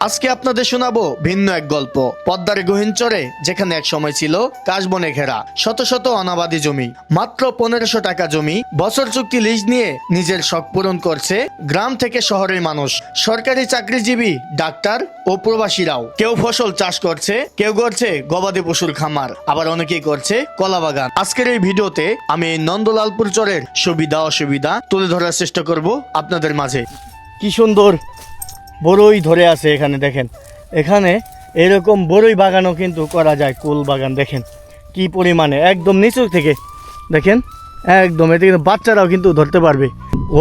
আজকে আপনাদের শোনাবো ভিন্ন এক গল্প। পদ্মার গহীন চরে যেখানে এক সময় ছিল কাশবনে ঘেরা শত শত অনাবাদী জমি, মাত্র 1500 টাকা জমি, বছর চুক্তি লিজ নিয়ে নিজের শখ পূরণ করছে গ্রাম থেকে শহরের মানুষ, সরকারি চাকরিজীবী, ডাক্তার ও প্রবাসীরাও। কেউ ফসল চাষ করছে, কেউ করছে গবাদি পশুর খামার, আবার অনেকেই করছে কলা বাগান। আজকের এই ভিডিওতে আমি নন্দলালপুর চরের সুবিধা অসুবিধা তুলে ধরার চেষ্টা করব আপনাদের মাঝে। কি সুন্দর বড়ই ধরে আছে এখানে, দেখেন এখানে এরকম বড়ই বাগানও কিন্তু করা যায়। কুল বাগান দেখেন কি পরিমাণে, একদম নিচু থেকে দেখেন, একদম এতে কিন্তু বাচ্চারাও কিন্তু ধরতে পারবে।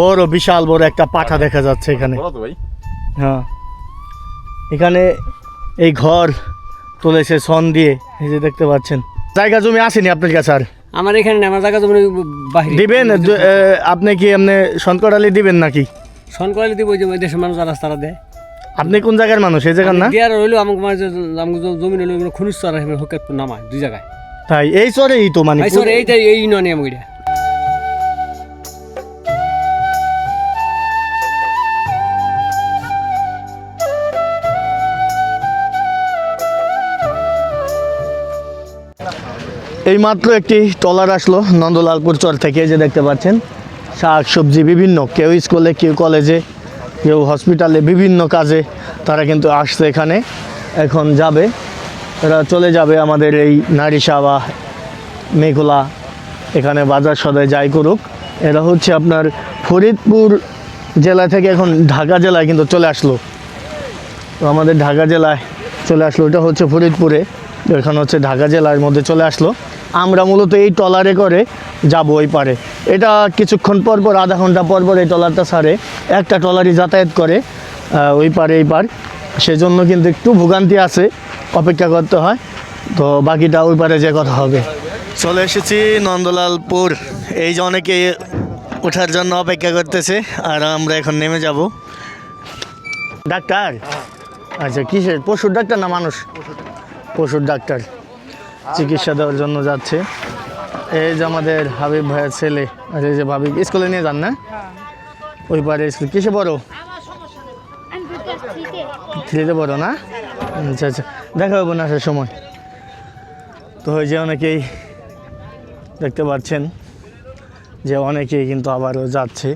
ওরও বিশাল বড় একটা পাঠা দেখা যাচ্ছে এখানে। হ্যাঁ, এখানে এই ঘর তুলেছে সন দিয়ে, এই যে দেখতে পাচ্ছেন। জায়গা জমি আসেনি আপনার কাছে? আর আমার এখানে না, আমার জায়গা জমি বাইরে দিবেন আপনি কি এমনি শঙ্করালি দিবেন নাকি? সনকরালি দিব, যে দেশের মানুষ যারা তারা দেয়। আপনি কোন জায়গার মানুষ? এই জায়গার না দেয়ার হইলো আমাকে মানে জমি হইলো খনিজ চর হকেতপুর নামায় দুই জায়গায়। তাই এই চরেই তো মানে এইটাই এই নয় আমি এটা। এই মাত্র একটি ট্রলার আসলো নন্দলালপুর চর থেকে, যে দেখতে পাচ্ছেন শাক সবজি বিভিন্ন, কেউ স্কুলে, কেউ কলেজে, কেউ হসপিটালে, বিভিন্ন কাজে তারা কিন্তু আসছে এখানে। এখন যাবে, এরা চলে যাবে আমাদের এই নারিশা বা মেঘলা, এখানে বাজার সদায় যাই করুক। এরা হচ্ছে আপনার ফরিদপুর জেলা থেকে এখন ঢাকা জেলায় কিন্তু চলে আসলো। তো আমাদের ঢাকা জেলায় চলে আসলো, এটা হচ্ছে ফরিদপুরে, এখানে হচ্ছে ঢাকা জেলার মধ্যে চলে আসলো। আমরা মূলত এই ট্রলারে করে যাব ওই পারে। এটা কিছুক্ষণ পর পর, আধা ঘন্টা পর পর এই ট্রলারটা ছাড়ে, একটা ট্রলারই যাতায়াত করে ওই পারে এই পার। সেজন্য কিন্তু একটু ভোগান্তি আছে, অপেক্ষা করতে হয়। তো বাকিটা ওই পারে যে কথা হবে। চলে এসেছি নন্দলালপুর, এই যে অনেকে ওঠার জন্য অপেক্ষা করতেছে, আর আমরা এখন নেমে যাব। ডাক্তার? আচ্ছা, কিসের? পশুর ডাক্তার না মানুষ? পশুর ডাক্তার, চিকিৎসা দেওয়ার জন্য যাচ্ছে। এই যে আমাদের হাবিব ভাইয়ের ছেলে, আর এই যে ভাবি স্কুলে নিয়ে যান না ওই পারে স্কুল। কিসে বড়? থ্রিতে বড় না? আচ্ছা আচ্ছা, দেখা হবে না আসার সময়। তো ওই যে অনেকেই দেখতে পাচ্ছেন যে অনেকেই কিন্তু আবারও যাচ্ছে,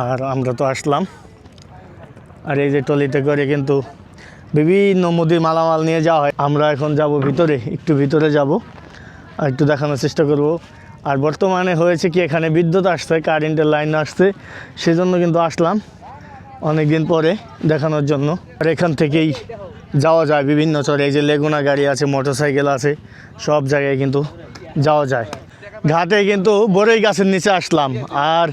আর আমরা তো আসলাম। আর এই যে ট্রলিতে করে কিন্তু বিভিন্ন মুদির মালামাল নিয়ে যাওয়া হয়। আমরা এখন যাব ভিতরে, একটু ভিতরে যাব আর একটু দেখানোর চেষ্টা করব। আর বর্তমানে হয়েছে কি, এখানে বিদ্যুৎ আসছে, কারেন্টের লাইন আসছে, সেজন্য কিন্তু আসলাম অনেক দিন পরে দেখানোর জন্য। আর এখান থেকেই যাওয়া যায় বিভিন্ন চরে, এই যে লেগুনা গাড়ি আছে, মোটরসাইকেল আছে, সব জায়গায় কিন্তু যাওয়া যায়। ঘাটে কিন্তু বড়ই গাছের নিচে আসলাম, আর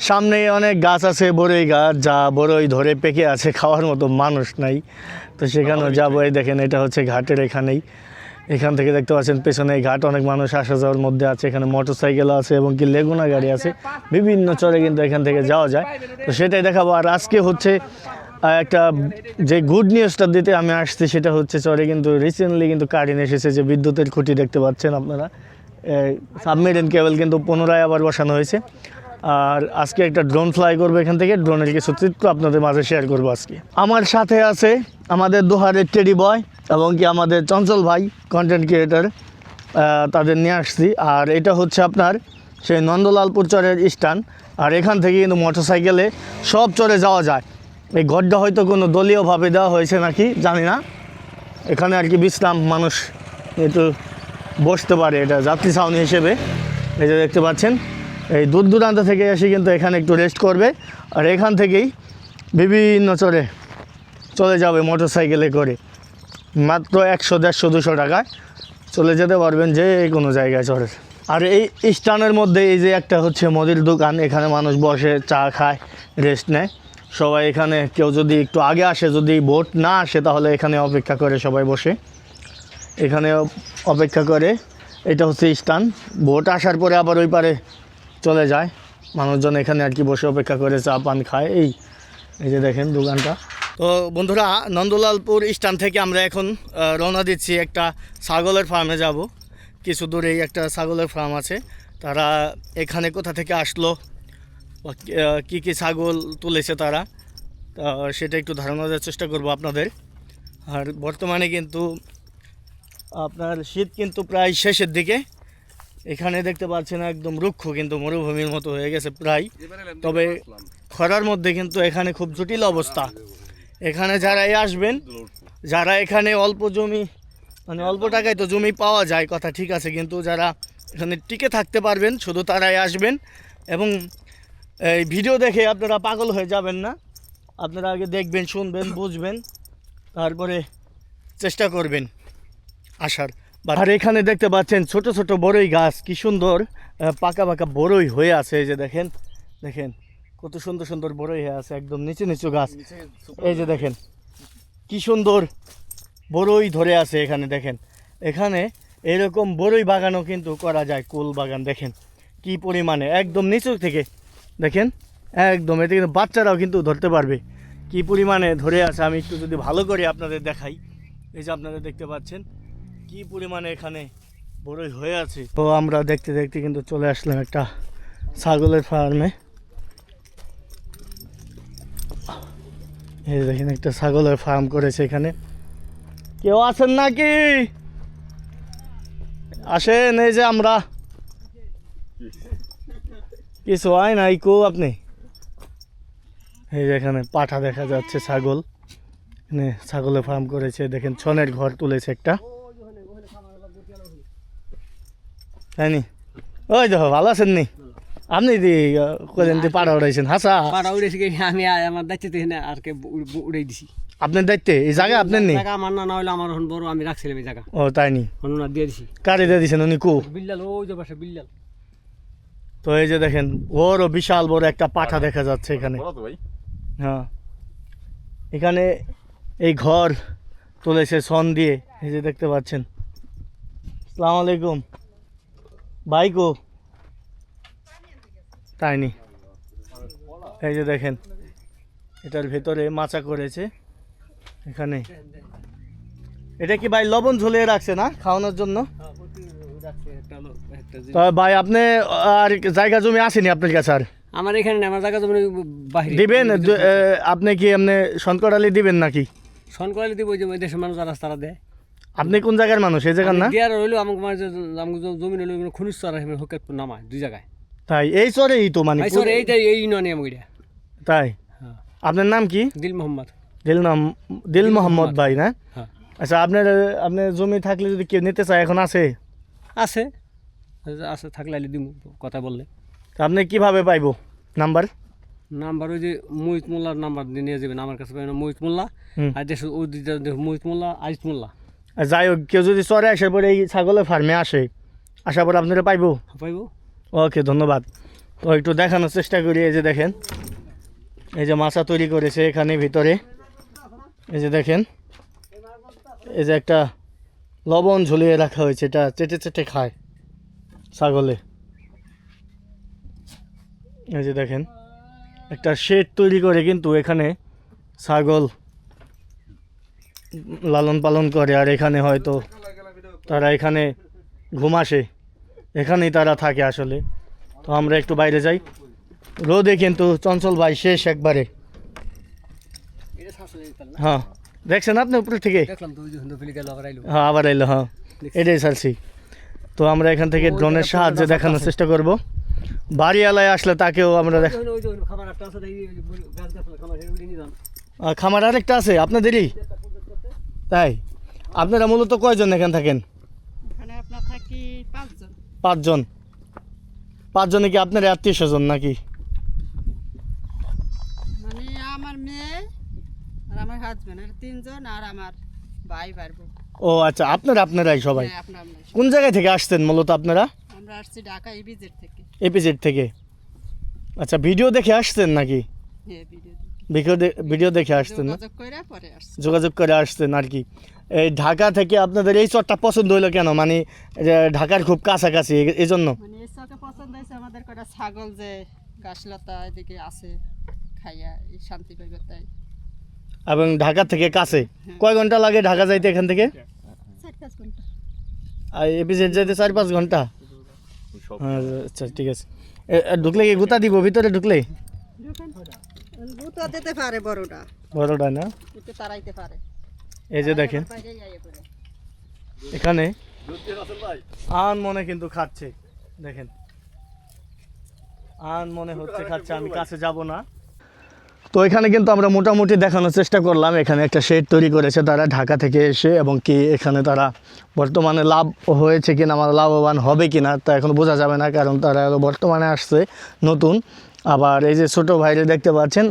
সামনে অনেক গাছ আছে বড়ই গাছ, যা বড়ই ধরে পেকে আছে, খাওয়ার মতো মানুষ নাই। তো সেখানেও যাবো। এই দেখেন, এটা হচ্ছে ঘাটের এখানেই, এখান থেকে দেখতে পাচ্ছেন পেছনে এই ঘাট, অনেক মানুষ আসা যাওয়ার মধ্যে আছে। এখানে মোটরসাইকেল আছে এবং কি লেগুনা গাড়ি আছে, বিভিন্ন চরে কিন্তু এখান থেকে যাওয়া যায়। তো সেটাই দেখাবো। আর আজকে হচ্ছে একটা যে গুড নিউজটা দিতে আমি আসছি, সেটা হচ্ছে চরে কিন্তু রিসেন্টলি কিন্তু কারেন্ট এসেছে, যে বিদ্যুতের খুঁটি দেখতে পাচ্ছেন আপনারা, সাবমেরিন কেবল কিন্তু পুনরায় আবার বসানো হয়েছে। আর আজকে একটা ড্রোন ফ্লাই করবো এখান থেকে, ড্রোনের কিছু চিত্র আপনাদের মাঝে শেয়ার করবো আজকে। আমার সাথে আছে আমাদের দোহারের টেডি বয় এবং কি আমাদের চঞ্চল ভাই, কন্টেন্ট ক্রিয়েটার, তাদের নিয়ে আসছি। আর এটা হচ্ছে আপনার সেই নন্দলালপুর চরের স্ট্যান্ড, আর এখান থেকে কিন্তু মোটরসাইকেলে সব চরে যাওয়া যায়। এই ঘরটা হয়তো কোনো দলীয়ভাবে দেওয়া হয়েছে নাকি জানি না, এখানে আর কি বিশ্রাম মানুষ একটু বসতে পারে, এটা যাত্রী ছাউনি হিসেবে। এই যে দেখতে পাচ্ছেন, এই দূর দূরান্ত থেকে এসে কিন্তু এখানে একটু রেস্ট করবে, আর এখান থেকেই বিভিন্ন চরে চলে যাবে মোটরসাইকেলে করে। মাত্র 100, 150, 200 টাকায় চলে যেতে পারবেন যে কোনো জায়গায় চরে। আর এই স্ট্যান্ডের মধ্যে এই যে একটা হচ্ছে মুদির দোকান, এখানে মানুষ বসে চা খায়, রেস্ট নেয় সবাই এখানে। কেউ যদি একটু আগে আসে, যদি ভোট না আসে, তাহলে এখানে অপেক্ষা করে সবাই বসে, এখানে অপেক্ষা করে। এটা হচ্ছে স্ট্যান্ড, ভোট আসার পরে আবার ওই পারে চলে যায় মানুষজন, এখানে আর কি বসে অপেক্ষা করে চা পান খায়। এই যে দেখেন দোকানটা। তো বন্ধুরা, নন্দলালপুর স্ট্যান্ড থেকে আমরা এখন রওনা দিচ্ছি একটা ছাগলের ফার্মে যাব। কিছু দূরেই একটা ছাগলের ফার্ম আছে। তারা এখানে কোথা থেকে আসলো, কী কী ছাগল তুলেছে তারা, তা সেটা একটু ধারণা দেওয়ার চেষ্টা করব আপনাদের। আর বর্তমানে কিন্তু আপনার শীত কিন্তু প্রায় শেষের দিকে। এখানে দেখতে পাচ্ছেন একদম রুক্ষ, কিন্তু মরুভূমির মতো হয়ে গেছে প্রায়। তবে খরার মধ্যে কিন্তু এখানে খুব জটিল অবস্থা। এখানে যারাই আসবেন, যারা এখানে অল্প জমি, মানে অল্প টাকায় তো জমি পাওয়া যায় কথা ঠিক আছে, কিন্তু যারা এখানে টিকে থাকতে পারবেন শুধু তারাই আসবেন। এবং এই ভিডিও দেখে আপনারা পাগল হয়ে যাবেন না, আপনারা আগে দেখবেন, শুনবেন, বুঝবেন, তারপরে চেষ্টা করবেন আসার। আর এখানে দেখতে পাচ্ছেন ছোট ছোট বড়ই গাছ, কি সুন্দর পাকা পাকা বড়ই হয়ে আছে। এই যে দেখেন, দেখেন কত সুন্দর সুন্দর বড়ই হয়ে আছে, একদম নিচু নিচু গাছ। এই যে দেখেন কি সুন্দর বড়ই ধরে আছে এখানে। দেখেন এখানে এরকম বড়ই বাগানও কিন্তু করা যায়, কুল বাগান। দেখেন কি পরিমাণে একদম নিচু থেকে, দেখেন একদম এতে কিন্তু বাচ্চারাও কিন্তু ধরতে পারবে কি পরিমাণে ধরে আছে। আমি একটু যদি ভালো করে আপনাদের দেখাই, এই যে আপনারা দেখতে পাচ্ছেন কি পরিমাণে এখানে বড়ই হয়ে আছে। তো আমরা দেখতে দেখতে কিন্তু চলে আসলাম একটা ছাগলের ফার্মে। এই দেখেন একটা ছাগলের ফার্ম করেছে এখানে। কেউ আছেন নাকি? আসেন, এই যে আমরা। কিছু হয় নাই কো আপনি? এই যে এখানে পাঠা দেখা যাচ্ছে, ছাগল। এখানে ছাগলের ফার্ম করেছে, দেখেন ছনের ঘর তুলেছে একটা, তাই নি? ওই দেখো, ভালো আছেন নি? আপনি কদিন পাড়া উড়াইছেন? হাসা পাড়া উড়েছি কি আমি আমার দায়িত্বে আর কে উড়াই দিছি। আপনার দায়িত্বে এই জায়গা আপনার নেই? জায়গা আমার না হলে আমার বড়, আমি রাখছিলাম এই জায়গা। ও তাই নি? হনুনা দিয়ে দিছি। কারে দিয়ে দিয়েছেন উনি? কো বিল্লাল, ওই যে পাশে বিল্লাল। তো এই যে দেখেন ওরও বিশাল বড় একটা পাঠা দেখা যাচ্ছে এখানে। হ্যাঁ, এখানে এই ঘর তুলেছে ছন দিয়ে, এই যে দেখতে পাচ্ছেন। আসসালামু আলাইকুম ভাই, কো তাই নি? এই যে দেখেন এটার ভেতরে মাচা করেছে এখানে। এটা কি ভাই লবণ ঝুলিয়ে রাখছে না খাওয়ানোর জন্য? তো ভাই আপনি আর জায়গা জমি আসেনি আপনার কাছে? আর আমার এখানে আমার জায়গা জমি বাইরে দিবেন? আপনি কি এমনি সনকরালি দিবেন নাকি? সনকরালি দিব, ওই যে ওই দেশের মানুষ যারা তারা দেয়। আপনি কোন জায়গার মানুষ? এই জায়গার না? দেয়ার হইলো আমাকে জমি হইলো খনিজ চর হকেরপুর নামায় দুই জায়গায়। তাই এই চরেই তো মানে? এইটাই এই নয় আমি। তাই? হ্যাঁ। আপনার নাম কি? দিল মোহাম্মদ। দিল মোহাম্মদ ভাই না? হ্যাঁ। আচ্ছা, আপনার জমি থাকলে যদি কেউ নিতে চায় এখন আছে? আছে আছে, থাকলে দিব কথা বললে। তা আপনি কিভাবে পাইবো নাম্বার? নাম্বার ওই যে মহিত মোল্লার নাম্বার নিয়ে যাবেন আমার কাছে। মহিত মোল্লা আর দেশ ওই মহিত মোল্লা, আজিত মোল্লা। আর যাই হোক, কেউ যদি চরে আসার পরে এই ছাগলের ফার্মে আসে, আসার পরে আপনারা পাইবো? পাইব। ওকে, ধন্যবাদ। তো একটু দেখানোর চেষ্টা করি। এই যে দেখেন, এই যে মাছা তৈরি করেছে এখানে ভিতরে। এই যে দেখেন, এই যে একটা লবণ ঝুলিয়ে রাখা হয়েছে, এটা চেটে চেটে খায় ছাগলে। এই যে দেখেন একটা শেড তৈরি করে কিন্তু এখানে ছাগল লালন পালন করে। আর এখানে হয়তো তারা এখানে ঘুম আসে, এখানেই তারা থাকে আসলে। তো আমরা একটু বাইরে যাই। রোদে কিন্তু চঞ্চল ভাই শেষ একবারে। হ্যাঁ, দেখছেন আপনি উপরে থেকে? হ্যাঁ, আবার এলো। হ্যাঁ, এটাই ছাড়ছি। তো আমরা এখান থেকে ড্রোনের সাহায্যে দেখানোর চেষ্টা করব। বাড়িওয়ালায় আসলে তাকেও আমরা খামার আরেকটা আছে আপনাদেরই? তাই? আপনারা মূলত কয়জন এখানে থাকেন? পাঁচজন। পাঁচজনে কি আপনার আত্মীয় স্বজন নাকি? মানে আমার মেয়ে আর আমার হাজবেন্ড, আর তিনজন, আর আমার ভাই পারবো। ও আচ্ছা, আপনারাই সবাই? কোন জায়গা থেকে আসছেন মূলত আপনারা? আমরা আসছি ঢাকা ইপিজেড থেকে। এপিজেড থেকে? আচ্ছা, ভিডিও দেখে আসছেন নাকি? হ্যাঁ, ভিডিও দেখে আসছেন না? যোগাযোগ করে আসছেন আর কি। এই ঢাকা থেকে আপনাদের এই চরটা পছন্দ হইলো কেন? মানে ঢাকার খুব কাছাকাছি এই জন্য? মানে এই চরটা পছন্দ হয়েছে আমাদের, কটা ছাগল যে গাছলতা এদিকে আছে, খাইয়া এই শান্তি পাইবে তাই। এবং ঢাকা থেকে কাছে? কয় ঘন্টা লাগে ঢাকা যাইতে এখান থেকে? 4-5 ঘন্টা। আর এপিজেড যাইতে 4-5 ঘন্টা? আচ্ছা, ঠিক আছে। ঢুকলে কি গুতা দিব ভিতরে? ঢুকলে গুতো দিতে পারে বড়টা, বড়টা না? একটু তাড়াইতে পারে। এই যে দেখেন বাইরে যাইয়ে পড়ে। এখানে আন মনে কিন্তু খাচ্ছে, দেখেন আন মনে হচ্ছে খাচ্ছে, আমি কাছে যাব না। তো এখানে কিন্তু আমরা মোটামুটি দেখানোর চেষ্টা করলাম, এখানে একটা শেড তৈরি করেছে তারা ঢাকা থেকে এসে, এবং কি এখানে তারা বর্তমানে লাভ হয়েছে কিনা, আমার লাভবান হবে কিনা তা এখন বোঝা যাবে না, কারণ তারা বর্তমানে আসছে নতুন। আবার এই যে ছোটো ভাইরে দেখতে পাচ্ছেন,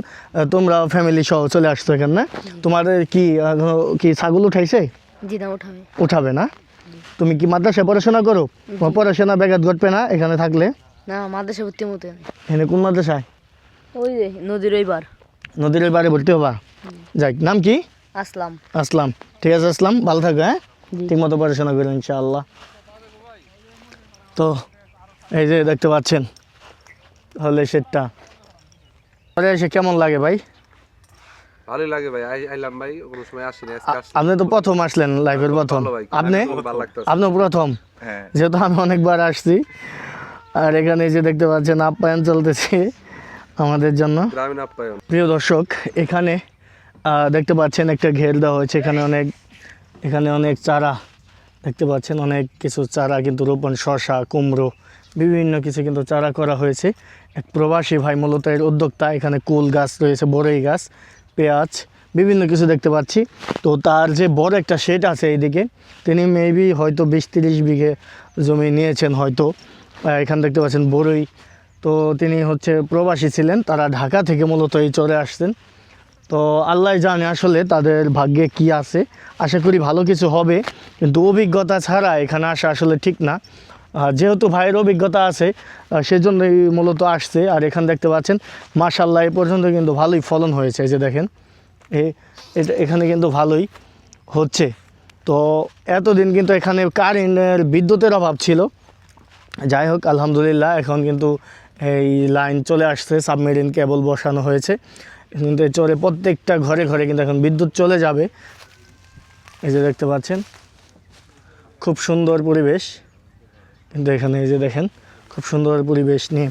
তোমরা ফ্যামিলি সহ চলে আসছো এখানে না? তোমাদের কি কি ছাগল উঠাইছে? জি না, উঠাবে। উঠাবে না? তুমি কি মাদ্রাসায় পড়াশোনা করো? তোমার পড়াশোনা ব্যাঘাত ঘটবে না এখানে থাকলে? না, মাদ্রাসা ভর্তি মতো এখানে কোন মাদ্রাসায়? ওই যে নদীর ওই বার। নদীর ওই বারে ভর্তি হবা? যাক, নাম কি? আসলাম। আসলাম। ঠিক আছে আসলাম, ভালো থাকো, হ্যাঁ জি। ঠিক মতো পড়াশোনা করো ইনশাআল্লাহ। তো এই যে দেখতে পাচ্ছেন হলে সেটটা, পরে এসে কেমন লাগে ভাই? ভালোই লাগে ভাই, আইলাম ভাই, কোনো সময় আসিনি, আজকে আসলাম। আপনি তো প্রথম আসলেন, লাইফের প্রথম। ভালো ভাই, আপনি? খুব ভালো লাগতেছে। আপনি প্রথম? হ্যাঁ। যেহেতু আমি অনেকবার আসছি, আর এখানে এই যে দেখতে পাচ্ছেন আপ্যায়ন চলতেছে আমাদের জন্য। গ্রামীণ আপ্যায়ন। প্রিয় দর্শক, এখানে দেখতে পাচ্ছেন একটা ঘের দেওয়া হয়েছে, এখানে অনেক চারা দেখতে পাচ্ছেন, অনেক কিছু চারা কিন্তু রোপণ, শসা, কুমড়ো, বিভিন্ন কিছু কিন্তু চারা করা হয়েছে। এক প্রবাসী ভাই মূলত এর উদ্যোক্তা। এখানে কুল গাছ রয়েছে, বড়ই গাছ, পেঁয়াজ, বিভিন্ন কিছু দেখতে পাচ্ছি। তো তার যে বড় একটা শেড আছে এইদিকে, তিনি মেবি হয়তো 20-30 বিঘে জমি নিয়েছেন হয়তো। এখানে দেখতে পাচ্ছেন বড়ই। তো তিনি হচ্ছে প্রবাসী ছিলেন, তারা ঢাকা থেকে মূলত এই চলে আসছেন। তো আল্লাহ জানে আসলে তাদের ভাগ্যে কি আছে, আশা করি ভালো কিছু হবে, কিন্তু অভিজ্ঞতা ছাড়া এখানে আসা আসলে ঠিক না। যেহেতু ভাইয়ের অভিজ্ঞতা আছে সেজন্যই মূলত আসছে। আর এখানে দেখতে পাচ্ছেন মাশাআল্লাহ এ পর্যন্ত কিন্তু ভালোই ফলন হয়েছে, এই যে দেখেন এটা এখানে কিন্তু ভালোই হচ্ছে। তো এতদিন কিন্তু এখানে কারেন্টের, বিদ্যুতের অভাব ছিল। যাই হোক আলহামদুলিল্লাহ এখন কিন্তু এই লাইন চলে আসছে, সাবমেরিন কেবল বসানো হয়েছে, কিন্তু চলে প্রত্যেকটা ঘরে ঘরে কিন্তু এখন বিদ্যুৎ চলে যাবে। এই যে দেখতে পাচ্ছেন খুব সুন্দর পরিবেশ, কিন্তু এখানে এই যে দেখেন খুব সুন্দর পরিবেশ নিয়ে।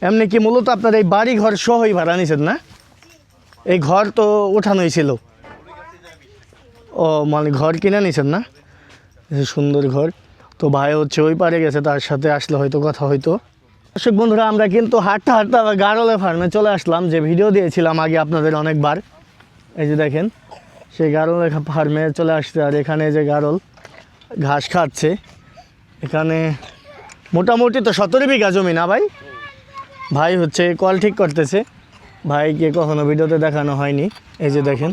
এমনি কি মূলত আপনার এই বাড়ি ঘর সহই ভাড়া নিছেন না? এই ঘর তো উঠানোই ছিল। ও মানে ঘর কিনে নিছেন না? সুন্দর ঘর। তো ভাই হচ্ছে ওই পারে গেছে, তার সাথে আসলে হয়তো কথা হয়তো। দর্শক বন্ধুরা, আমরা কিন্তু হাঁটতে হাঁটতে আবার গারলে ফার্মে চলে আসলাম, যে ভিডিও দিয়েছিলাম আগে আপনাদের অনেকবার। এই যে দেখেন সেই গারলে ফার্মে চলে আসছে। আর এখানে যে গারল ঘাস খাচ্ছে, এখানে মোটামুটি তো 17 বিঘা জমি না ভাই? ভাই হচ্ছে কল ঠিক করতেছে, ভাইকে কখনো ভিডিওতে দেখানো হয়নি। এই যে দেখেন,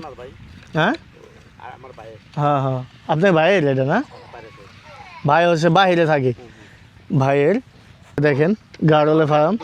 হ্যাঁ হ্যাঁ হ্যাঁ আপনার ভাইয়ের এটা না? ভাই হচ্ছে বাইরে থাকে, ভাইয়ের দেখেন গারলে ফার্ম।